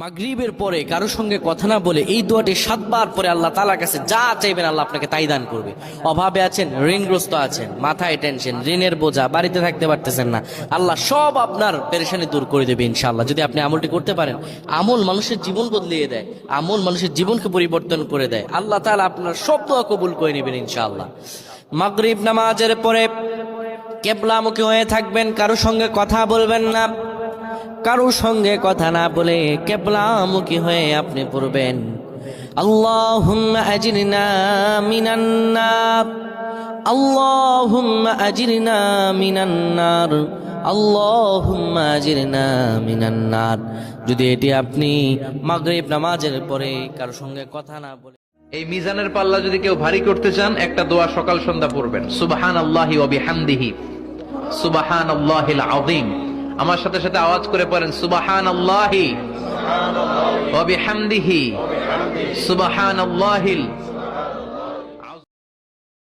মাগরিবের পরে কারোর সঙ্গে কথা না বলে এই দোয়াটি 7 বার পরে আল্লাহ তাআলার কাছে যা চাইবেন আল্লাহ আপনাকে তাই দান করবে। অভাবে আছেন, ঋণগ্রস্ত আছেন, মাথায় টেনশন, ঋণের বোঝা, বাড়িতে থাকতে পারতেছেন না, আল্লাহ সব আপনার পেরেশানি দূর করে দেবে ইনশাআল্লাহ, যদি আপনি আমলটি করতে পারেন। আমল মানুষের জীবন বদলিয়ে দেয়, আমল মানুষের জীবনকে পরিবর্তন করে দেয়। আল্লাহ তাআলা আপনার সব দোয়া কবুল করে নেবেন ইনশাআল্লাহ। মাগরিব নামাজের পরে কিবলামুখী হয়ে থাকবেন, কারোর সঙ্গে কথা বলবেন না, কারোর সঙ্গে কথা না বলে কিবলামুখী হয়ে আপনি পড়বেন আল্লাহুম্মা আজিরনা মিনান নার, আল্লাহুম্মা আজিরনা মিনান নার, আল্লাহুম্মা আজিরনা মিনান নার। যদি এটি আপনি মাগরিব নামাজের পরে কারোর সঙ্গে কথা না বলে এই মিজানের পাল্লা যদি কেউ ভারী করতে চান, একটা দোয়া সকাল সন্ধ্যা পড়বেন, সুবহানাল্লাহি ওয়া বিহামদিহি, সুবহানাল্লাহিল আযীম। আমার সাথে সাথে আওয়াজ করে পড়েন, সুবহানাল্লাহি ওয়া বিহামদিহি, সুবহানাল্লাহিল